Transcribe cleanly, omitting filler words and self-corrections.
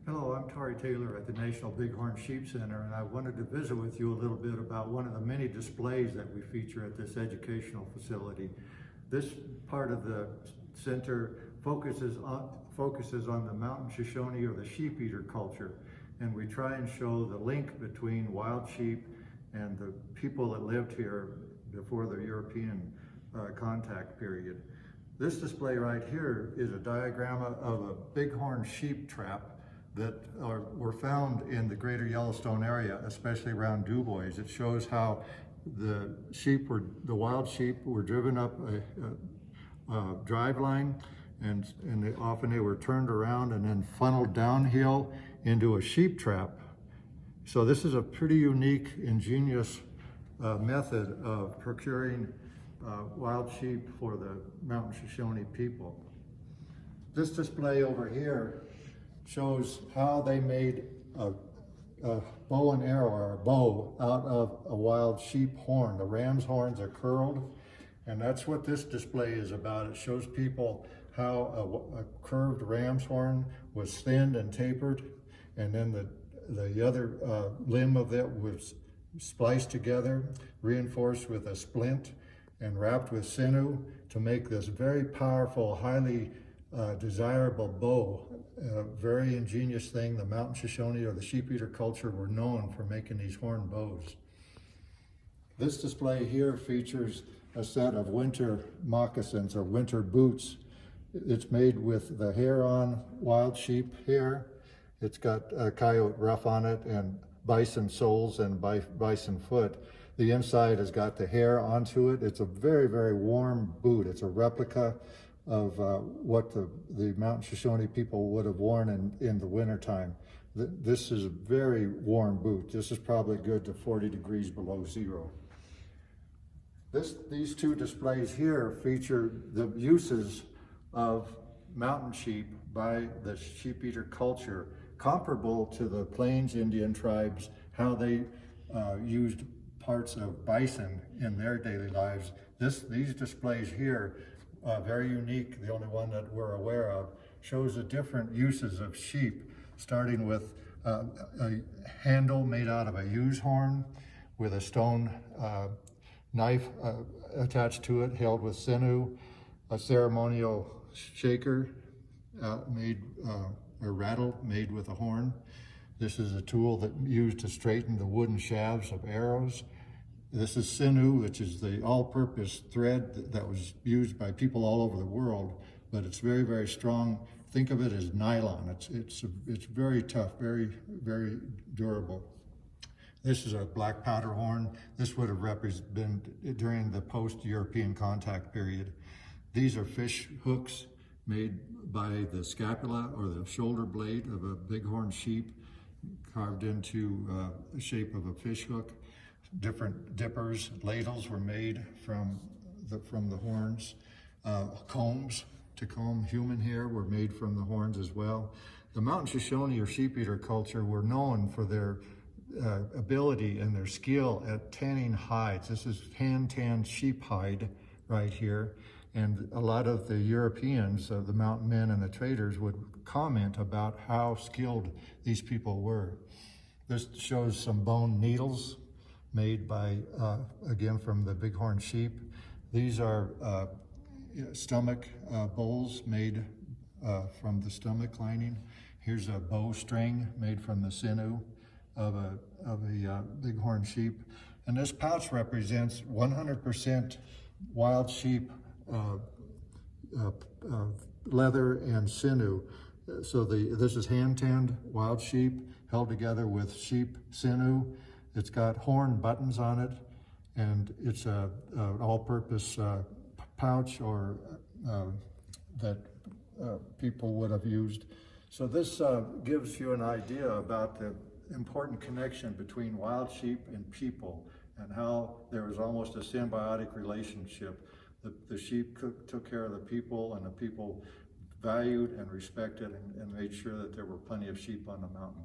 Hello, I'm Tory at the National Bighorn Sheep Center, and I wanted to visit with you a little bit about one of the many displays that we feature at this educational facility. This part of the center focuses on the mountain Shoshone or the Sheepeater culture, and we try and show the link between wild sheep and the people that lived here before the European contact period. This display right here is a diagram of a bighorn sheep trap that were found in the greater Yellowstone area, especially around Du Bois. It shows how the wild sheep were driven up a drive line, and often they were turned around and then funneled downhill into a sheep trap. So this is a pretty unique, ingenious method of procuring wild sheep for the mountain Shoshone people. This display over here shows how they made a bow and arrow, or a bow, out of a wild sheep horn. The ram's horns are curled, and that's what this display is about. It shows people how a curved ram's horn was thinned and tapered, and then the other limb of it was spliced together, reinforced with a splint, and wrapped with sinew to make this very powerful, highly desirable bow. A very ingenious thing. The mountain Shoshone or the Sheepeater culture were known for making these horn bows. This display here features a set of winter moccasins or winter boots. It's made with the hair on wild sheep hair. It's got a coyote ruff on it and bison soles and bison foot. The inside has got the hair onto it. It's a very, very warm boot. It's a replica of what the mountain Shoshone people would have worn in the wintertime. This is a very warm boot. This is probably good to 40 degrees below zero. These two displays here feature the uses of mountain sheep by the Sheepeater culture, comparable to the Plains Indian tribes, how they used parts of bison in their daily lives. These displays here, very unique, the only one that we're aware of, shows the different uses of sheep, starting with a handle made out of a ewe's horn with a stone knife attached to it, held with sinew, a ceremonial shaker a rattle made with a horn. This is a tool that used to straighten the wooden shafts of arrows. This is sinew, which is the all-purpose thread that was used by people all over the world, but it's very, very strong. Think of it as nylon. It's very tough, very, very durable. This is a black powder horn. This would have been during the post-European contact period. These are fish hooks made by the scapula or the shoulder blade of a bighorn sheep, carved into the shape of a fish hook. Different dippers, ladles were made from the horns. Combs to comb human hair were made from the horns as well. The mountain Shoshone or Sheepeater culture were known for their ability and their skill at tanning hides. This is hand-tanned sheep hide right here. And a lot of the Europeans, the mountain men and the traders, would comment about how skilled these people were. This shows some bone needles made by, again, from the bighorn sheep. These are stomach bowls made from the stomach lining. Here's a bowstring made from the sinew of a bighorn sheep. And this pouch represents 100% wild sheep leather and sinew. So this is hand-tanned wild sheep held together with sheep sinew. It's got horn buttons on it, and it's an all-purpose pouch or that people would have used. So this gives you an idea about the important connection between wild sheep and people, and how there was almost a symbiotic relationship. The sheep took care of the people, and the people valued and respected and made sure that there were plenty of sheep on the mountain.